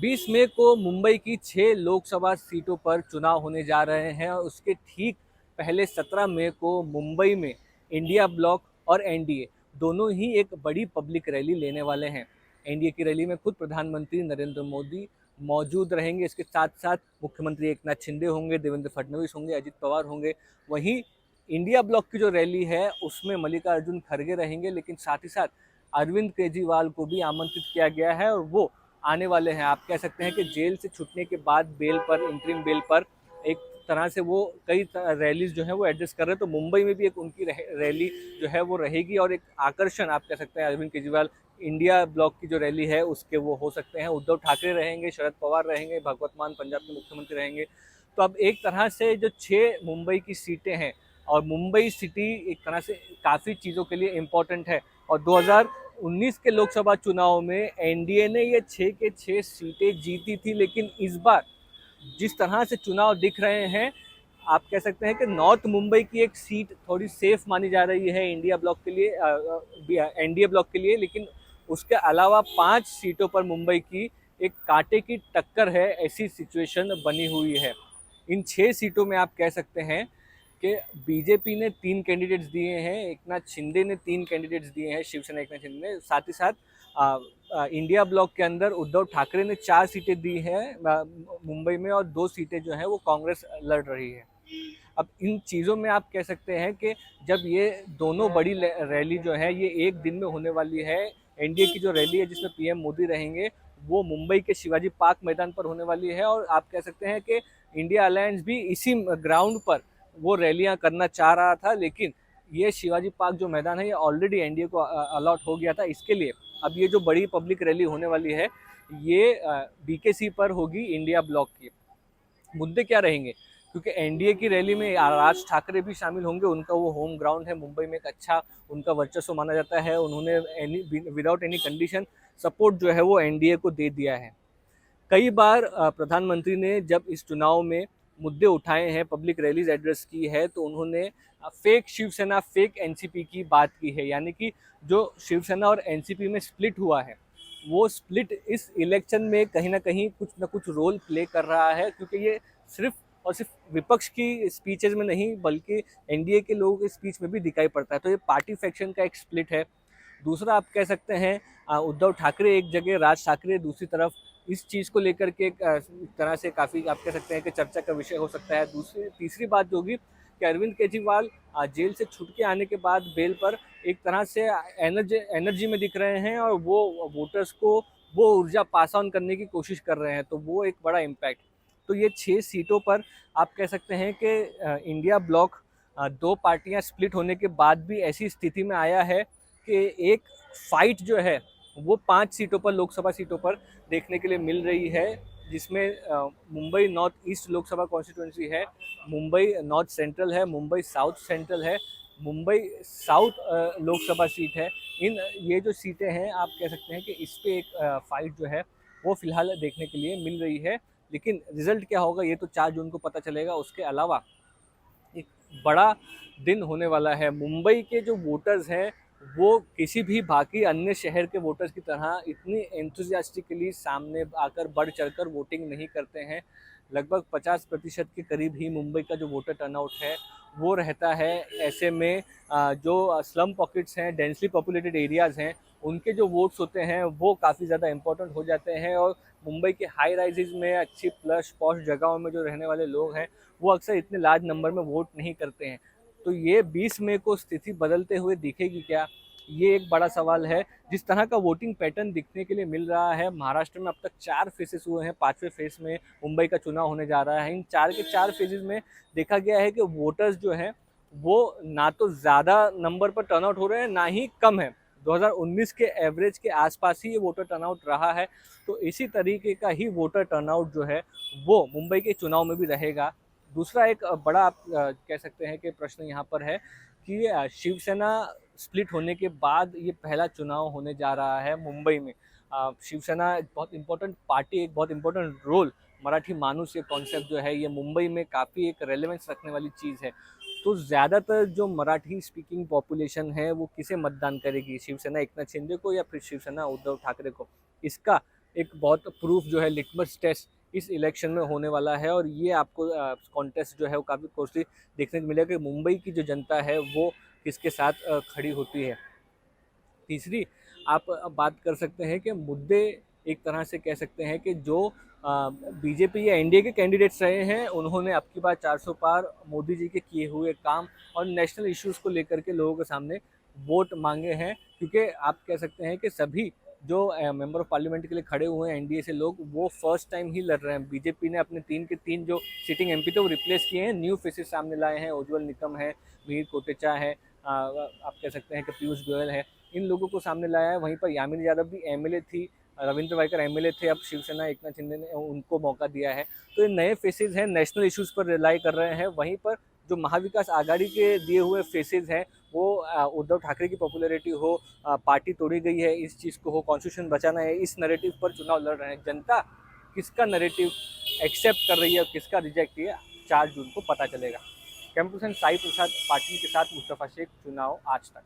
20 मई को मुंबई की 6 लोकसभा सीटों पर चुनाव होने जा रहे हैं और उसके ठीक पहले 17 मई को मुंबई में इंडिया ब्लॉक और एनडीए दोनों ही एक बड़ी पब्लिक रैली लेने वाले हैं। एनडीए की रैली में खुद प्रधानमंत्री नरेंद्र मोदी मौजूद रहेंगे। इसके साथ साथ मुख्यमंत्री एकनाथ शिंदे होंगे, देवेंद्र फडणवीस होंगे, अजित पवार होंगे। वहीं इंडिया ब्लॉक की जो रैली है उसमें मल्लिकार्जुन खड़गे रहेंगे, लेकिन साथ ही साथ अरविंद केजरीवाल को भी आमंत्रित किया गया है और वो आने वाले हैं। आप कह सकते हैं कि जेल से छूटने के बाद बेल पर, इंटरिम बेल पर एक तरह से वो कई रैलीज जो है वो एडजस्ट कर रहे हैं। तो मुंबई में भी एक उनकी रैली जो है वो रहेगी और एक आकर्षण आप कह सकते हैं अरविंद केजरीवाल इंडिया ब्लॉक की जो रैली है उसके वो हो सकते हैं। उद्धव ठाकरे रहेंगे, शरद पवार रहेंगे, भगवत मान पंजाब के मुख्यमंत्री रहेंगे। तो अब एक तरह से जो 6 मुंबई की सीटें हैं और मुंबई सिटी एक तरह से काफ़ी चीज़ों के लिए इम्पोर्टेंट है और 2019 के लोकसभा चुनाव में एनडीए ने ये 6 के 6 सीटें जीती थी। लेकिन इस बार जिस तरह से चुनाव दिख रहे हैं, आप कह सकते हैं कि नॉर्थ मुंबई की एक सीट थोड़ी सेफ मानी जा रही है इंडिया ब्लॉक के लिए, एनडीए ब्लॉक के लिए। लेकिन उसके अलावा 5 सीटों पर मुंबई की एक कांटे की टक्कर है, ऐसी सिचुएशन बनी हुई है। इन 6 सीटों में आप कह सकते हैं कि बीजेपी ने 3 कैंडिडेट्स दिए हैं, एकनाथ शिंदे ने 3 कैंडिडेट्स दिए हैं, शिवसेना एकनाथ शिंदे ने। साथ ही साथ इंडिया ब्लॉक के अंदर उद्धव ठाकरे ने 4 सीटें दी हैं मुंबई में और 2 सीटें जो हैं वो कांग्रेस लड़ रही है। अब इन चीज़ों में आप कह सकते हैं कि जब ये दोनों बड़ी रैली जो है ये एक दिन में होने वाली है। एनडीए की जो रैली है जिसमें पीएम मोदी रहेंगे वो मुंबई के शिवाजी पार्क मैदान पर होने वाली है और आप कह सकते हैं कि इंडिया अलायंस भी इसी ग्राउंड पर वो रैलियां करना चाह रहा था। लेकिन ये शिवाजी पार्क जो मैदान है ये ऑलरेडी एनडीए को अलॉट हो गया था। इसके लिए अब ये जो बड़ी पब्लिक रैली होने वाली है ये बीकेसी पर होगी इंडिया ब्लॉक की। मुद्दे क्या रहेंगे, क्योंकि एनडीए की रैली में राज ठाकरे भी शामिल होंगे। उनका वो होम ग्राउंड है मुंबई में, एक अच्छा उनका वर्चस्व माना जाता है। उन्होंने विदाउट एनी कंडीशन सपोर्ट जो है वो एनडीए को दे दिया है। कई बार प्रधानमंत्री ने जब इस चुनाव में मुद्दे उठाए हैं, पब्लिक रैलीज एड्रेस की है, तो उन्होंने फेक शिवसेना, फेक एनसीपी की बात की है। यानी कि जो शिवसेना और एनसीपी में स्प्लिट हुआ है वो स्प्लिट इस इलेक्शन में कहीं ना कहीं कुछ ना कुछ रोल प्ले कर रहा है, क्योंकि ये सिर्फ और सिर्फ विपक्ष की स्पीचेज में नहीं बल्कि एनडीए के लोगों की स्पीच में भी दिखाई पड़ता है। तो ये पार्टी फैक्शन का एक स्प्लिट है। दूसरा आप कह सकते हैं उद्धव ठाकरे एक जगह, राज ठाकरे दूसरी तरफ। इस चीज़ को लेकर के एक तरह से काफ़ी आप कह सकते हैं कि चर्चा का विषय हो सकता है। तीसरी बात जो होगी कि अरविंद केजरीवाल जेल से छूट के आने के बाद बेल पर एक तरह से एनर्जी में दिख रहे हैं और वो वोटर्स को वो ऊर्जा पास ऑन करने की कोशिश कर रहे हैं, तो वो एक बड़ा इम्पैक्ट। तो ये 6 सीटों पर आप कह सकते हैं कि इंडिया ब्लॉक 2 पार्टियां स्प्लिट होने के बाद भी ऐसी स्थिति में आया है कि एक फाइट जो है वो 5 सीटों पर, लोकसभा सीटों पर देखने के लिए मिल रही है, जिसमें Mumbai north east Lok Sabha constituency है, मुंबई नॉर्थ सेंट्रल है, मुंबई साउथ सेंट्रल है, मुंबई साउथ लोकसभा सीट है। ये जो सीटें हैं आप कह सकते हैं कि इस पे एक फाइट जो है वो फिलहाल देखने के लिए मिल रही है। लेकिन रिजल्ट क्या होगा ये तो 4 जून को पता चलेगा। उसके अलावा एक बड़ा दिन होने वाला है। मुंबई के जो वोटर्स हैं वो किसी भी बाकी अन्य शहर के वोटर्स की तरह इतनी एंथुजियास्टिकली सामने आकर बढ़ चढ़कर वोटिंग नहीं करते हैं। लगभग 50% के करीब ही मुंबई का जो वोटर टर्नआउट है वो रहता है। ऐसे में जो स्लम पॉकेट्स हैं, डेंसली पॉपुलेटेड एरियाज़ हैं, उनके जो वोट्स होते हैं वो काफ़ी ज़्यादा इंपॉर्टेंट हो जाते हैं और मुंबई के हाई राइजेज में, अच्छी प्लस पॉश जगहों में जो रहने वाले लोग हैं वो अक्सर इतने लार्ज नंबर में वोट नहीं करते हैं। तो ये 20 मई को स्थिति बदलते हुए दिखेगी क्या, ये एक बड़ा सवाल है। जिस तरह का वोटिंग पैटर्न दिखने के लिए मिल रहा है, महाराष्ट्र में अब तक 4 फेजेस हुए हैं, 5वें फेज में मुंबई का चुनाव होने जा रहा है। इन 4 के 4 फेजेस में देखा गया है कि वोटर्स जो हैं वो ना तो ज़्यादा नंबर पर टर्नआउट हो रहे हैं ना ही कम है। 2019 के एवरेज के आसपास ही ये वोटर टर्नआउट रहा है। तो इसी तरीके का ही वोटर टर्नआउट जो है वो मुंबई के चुनाव में भी रहेगा। दूसरा एक बड़ा आप कह सकते हैं कि प्रश्न यहाँ पर है कि शिवसेना स्प्लिट होने के बाद ये पहला चुनाव होने जा रहा है मुंबई में। शिवसेना एक बहुत इंपॉर्टेंट पार्टी, एक बहुत इंपॉर्टेंट रोल, मराठी मानुस ये कॉन्सेप्ट जो है ये मुंबई में काफ़ी एक रेलेवेंस रखने वाली चीज़ है। तो ज़्यादातर जो मराठी स्पीकिंग पॉपुलेशन है वो किसे मतदान करेगी, शिवसेना एकनाथ शिंदे को या फिर शिवसेना उद्धव ठाकरे को? इसका एक बहुत प्रूफ जो है लिटमस टेस्ट इस इलेक्शन में होने वाला है। और ये आपको कॉन्टेस्ट जो है वो काफ़ी क्लोजली देखने को मिलेगा कि मुंबई की जो जनता है वो किसके साथ खड़ी होती है। तीसरी आप बात कर सकते हैं कि मुद्दे एक तरह से कह सकते हैं कि जो बीजेपी या एनडीए के कैंडिडेट्स रहे हैं उन्होंने अब की बार 400 पार, मोदी जी के किए हुए काम और नेशनल इश्यूज़ को लेकर के लोगों के सामने वोट मांगे हैं। क्योंकि आप कह सकते हैं कि सभी जो मेंबर ऑफ पार्लियामेंट के लिए खड़े हुए हैं एनडीए से लोग, वो फर्स्ट टाइम ही लड़ रहे हैं। बीजेपी ने अपने 3 के 3 जो सिटिंग एमपी थे वो रिप्लेस किए हैं, न्यू फेसेस सामने लाए हैं। उज्ज्वल निकम है, मीर कोटेचा है, आप कह सकते हैं कि पीयूष गोयल है, इन लोगों को सामने लाया है। वहीं पर यामिनी यादव भी एमएलए थी, रविंद्र वाइकर एमएलए थे, अब शिवसेना एकनाथ शिंदे ने उनको मौका दिया है। तो ये नए फेसेस हैं, नेशनल इश्यूज पर रिलाई कर रहे हैं। वहीं पर जो महाविकास आघाड़ी के दिए हुए फेसेस हैं वो उद्धव ठाकरे की पॉपुलैरिटी हो, पार्टी तोड़ी गई है इस चीज़ को हो, कॉन्स्टिट्यूशन बचाना है, इस नैरेटिव पर चुनाव लड़ रहे हैं। जनता किसका नैरेटिव एक्सेप्ट कर रही है और किसका रिजेक्ट किया, 4 जून को पता चलेगा। कैंपस साई प्रसाद पाटिल के साथ मुस्तफ़ा शेख, चुनाव आज तक।